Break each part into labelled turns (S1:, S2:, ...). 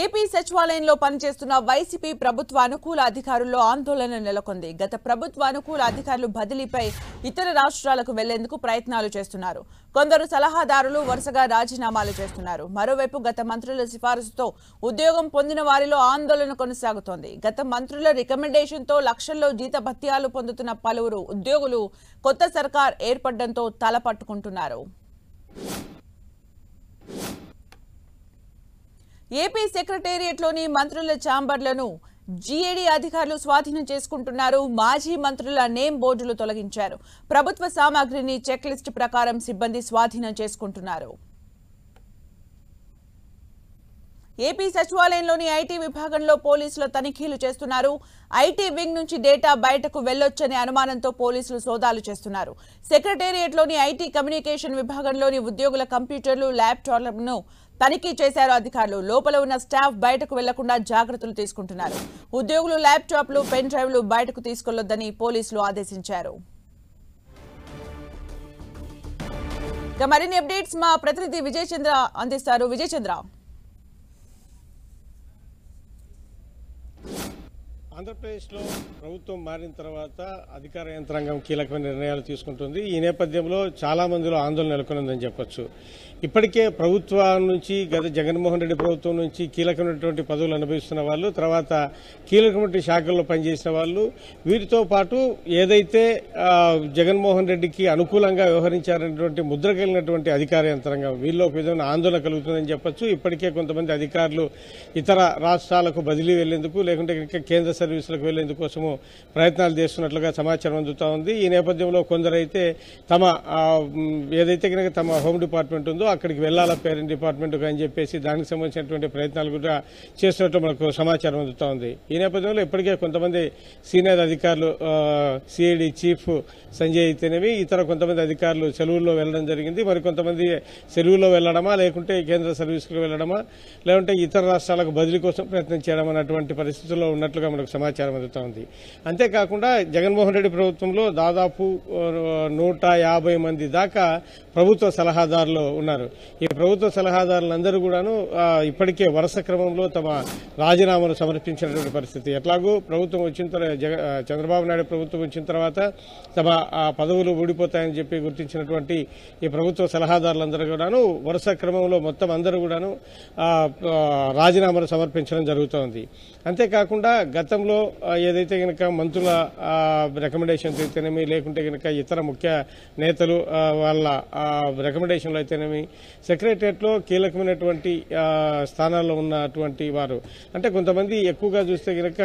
S1: AP సచివాలయంలో పనిచేస్తున్న YCP ప్రభుత్వ అనుకూల అధికారుల్లో ఆందోళన నెలకొంది. గత ప్రభుత్వ అనుకూల అధికారులు బదిలీపై ఇతర రాష్ట్రాలకు వెళ్లేందుకు ప్రయత్నాలు చేస్తున్నారు. కొందరు సలహాదారులు వరుసగా రాజీనామాలు చేస్తున్నారు. మరోవైపు గత మంత్రుల సిఫారసుతో ఉద్యోగం పొందిన వారిలో ఆందోళన కొనసాగుతోంది. గత మంత్రుల రికమెండేషన్తో లక్షల్లో జీతభత్యాలు పొందుతున్న పలువురు ఉద్యోగులు కొత్త సర్కార్ ఏర్పడడంతో తలపట్టుకుంటున్నారు. ఏపీ సెక్రటేరియట్లోని మంత్రుల ఛాంబర్లను జీఏడీ అధికారులు స్వాధీనం చేసుకుంటున్నారు. మాజీ మంత్రుల నేమ్ బోర్డులు తొలగించారు. ప్రభుత్వ సామాగ్రిని చెక్ లిస్ట్ ప్రకారం సిబ్బంది స్వాధీనం చేసుకుంటున్నారు. ఏపీ సచివాలయంలోని ఐటీ విభాగంలో పోలీసులు తనిఖీలు చేస్తున్నారు. ఐటీ వింగ్ నుంచి డేటా బయటకు వెళ్లొచ్చనే అనుమానంతో పోలీసులు సోదాలు చేస్తున్నారు. సెక్రటేరియట్లోని ఐటీ కమ్యూనికేషన్ విభాగంలోని ఉద్యోగుల కంప్యూటర్లు, ల్యాప్టాప్లను తనిఖీ చేశారు అధికారులు. లోపల ఉన్న స్టాఫ్ బయటకు వెళ్లకుండా జాగ్రత్తలు తీసుకుంటున్నారు. ఉద్యోగులు ల్యాప్టాప్లు, పెన్ డ్రైవ్లు బయటకు తీసుకెళ్లొద్దని పోలీసులు ఆదేశించారు. మరిన్ని అప్డేట్స్ మా ప్రతినిధి విజయ్ చంద్ర అందిస్తారు. విజయ్ చంద్ర,
S2: ఆంధ్రప్రదేశ్లో ప్రభుత్వం మారిన తర్వాత అధికార యంత్రాంగం కీలకమైన నిర్ణయాలు తీసుకుంటుంది. ఈ నేపథ్యంలో చాలా మందిలో ఆందోళన నెలకొందని చెప్పొచ్చు. ఇప్పటికే ప్రభుత్వం నుంచి గత జగన్మోహన్ రెడ్డి ప్రభుత్వం నుంచి కీలకమైనటువంటి పదవులు అనుభవిస్తున్న వాళ్ళు, తర్వాత కీలకమైన శాఖల్లో పనిచేసిన వాళ్ళు, వీరితో పాటు ఏదైతే జగన్మోహన్ రెడ్డికి అనుకూలంగా వ్యవహరించారనేటువంటి ముద్ర కలిగినటువంటి అధికార యంత్రాంగం వీళ్ళు ఒక విధమైన ఆందోళన కలుగుతుందని చెప్పొచ్చు. ఇప్పటికే కొంతమంది అధికారులు ఇతర రాష్ట్రాలకు బదిలీ వెళ్లేందుకు, లేకుంటే కేంద్ర సర్వీసులకు వెళ్లేందుకు కోసము ప్రయత్నాలు చేస్తున్నట్లుగా సమాచారం అందుతా ఉంది. ఈ నేపథ్యంలో కొందరైతే తమ ఏదైతే కనుక తమ హోమ్ డిపార్ట్మెంట్ ఉందో అక్కడికి వెళ్లాలా పేరెంట్ డిపార్ట్మెంట్ అని చెప్పేసి దానికి సంబంధించినటువంటి ప్రయత్నాలు కూడా చేస్తున్నట్టు మనకు సమాచారం అందుతా ఉంది. ఈ నేపథ్యంలో ఇప్పటికే కొంతమంది సీనియర్ అధికారులు, సిఐడి చీఫ్ సంజయ్ అయితేనేమి, ఇతర కొంతమంది అధికారులు సెలవుల్లో వెళ్లడం జరిగింది. మరికొంతమంది సెలవుల్లో వెళ్లడమా, లేకుంటే కేంద్ర సర్వీసులకు వెళ్లడమా, లేకుంటే ఇతర రాష్ట్రాలకు బదిలీ కోసం ప్రయత్నం చేయడం అన్నటువంటి పరిస్థితుల్లో ఉన్నట్లుగా మనకు సమాచారం అందుతా ఉంది. అంతేకాకుండా జగన్మోహన్ రెడ్డి ప్రభుత్వంలో దాదాపు 150 మంది దాకా ప్రభుత్వ సలహాదారులు ఉన్నారు. ఈ ప్రభుత్వ సలహాదారులందరూ కూడాను ఇప్పటికే వరుస క్రమంలో తమ రాజీనామాను సమర్పించినటువంటి పరిస్థితి. ఎట్లాగూ ప్రభుత్వం వచ్చిన తర్వాత, చంద్రబాబు నాయుడు ప్రభుత్వం వచ్చిన తర్వాత తమ పదవులు ఊడిపోతాయని చెప్పి గుర్తించినటువంటి ఈ ప్రభుత్వ సలహాదారులందరూ కూడాను వరుస క్రమంలో మొత్తం అందరూ కూడాను రాజీనామాను సమర్పించడం జరుగుతోంది. అంతేకాకుండా గతంలో ఏదైతే కనుక మంత్రుల రికమెండేషన్స్ అయితేనేమి, లేకుంటే కనుక ఇతర ముఖ్య నేతలు వాళ్ళ రికమెండేషన్లు అయితేనేమి, సెక్రటరియట్లో కీలకమైనటువంటి స్థానాల్లో ఉన్నటువంటి వారు, అంటే కొంతమంది ఎక్కువగా చూస్తే కనుక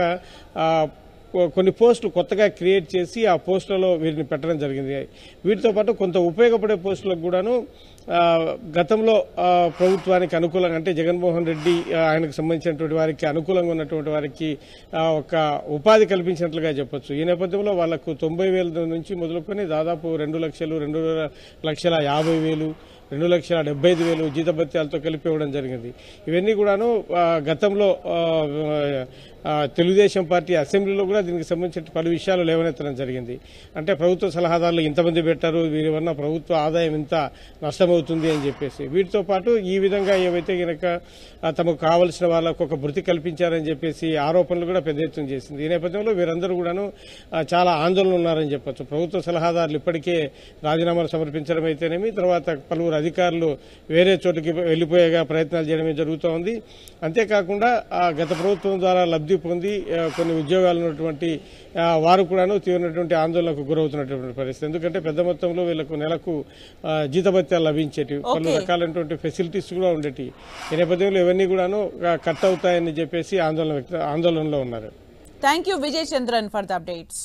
S2: కొన్ని పోస్టులు కొత్తగా క్రియేట్ చేసి ఆ పోస్టులలో వీరిని పెట్టడం జరిగింది. వీటితో పాటు కొంత ఉపయోగపడే పోస్టులకు కూడాను గతంలో ప్రభుత్వానికి అనుకూలంగా, అంటే జగన్మోహన్ రెడ్డి ఆయనకు సంబంధించినటువంటి వారికి అనుకూలంగా ఉన్నటువంటి వారికి ఒక ఉపాధి కల్పించినట్లుగా చెప్పొచ్చు. ఈ నేపథ్యంలో వాళ్లకు 90,000 నుంచి మొదలుకొని దాదాపు 2 లక్షలు, 2,50,000, 2,75,000 జీతభత్యాలతో కలిపి ఇవ్వడం జరిగింది. ఇవన్నీ కూడాను గతంలో తెలుగుదేశం పార్టీ అసెంబ్లీలో కూడా దీనికి సంబంధించిన పలు విషయాలు లేవనెత్తడం జరిగింది. అంటే ప్రభుత్వ సలహాదారులు ఇంతమంది పెట్టారు, వీరి వల్ల ప్రభుత్వ ఆదాయం ఇంత నష్టమవుతుంది అని చెప్పేసి. వీటితో పాటు ఈ విధంగా ఏవైతే కనుక తమకు కావలసిన వాళ్ళకు ఒక భృతి కల్పించారని చెప్పేసి ఆరోపణలు కూడా పెద్ద ఎత్తున చేసింది. ఈ నేపథ్యంలో వీరందరూ కూడాను చాలా ఆందోళన ఉన్నారని చెప్పొచ్చు. ప్రభుత్వ సలహాదారులు ఇప్పటికే రాజీనామాలు సమర్పించడం అయితేనేమి, తర్వాత పలువురు అధికారులు వేరే చోటుకి వెళ్లిపోయేగా ప్రయత్నాలు చేయడమే జరుగుతూ ఉంది. అంతేకాకుండా గత ప్రభుత్వం ద్వారా లబ్ధి పొంది కొన్ని ఉద్యోగాలు ఉన్నటువంటి వారు కూడాను తీవ్రమైనటువంటి ఆందోళనకు గురవుతున్నటువంటి పరిస్థితి. ఎందుకంటే పెద్ద మొత్తంలో వీళ్లకు నెలకు జీతభత్యాలు లభించేటివి, పలు రకాలైనటువంటి ఫెసిలిటీస్ కూడా ఉండేవి. ఈ నేపథ్యంలో ఇవన్నీ కూడాను కట్ అవుతాయని చెప్పేసి ఆందోళనలో ఉన్నారు.
S1: Thank you Vijay Chandran for the updates.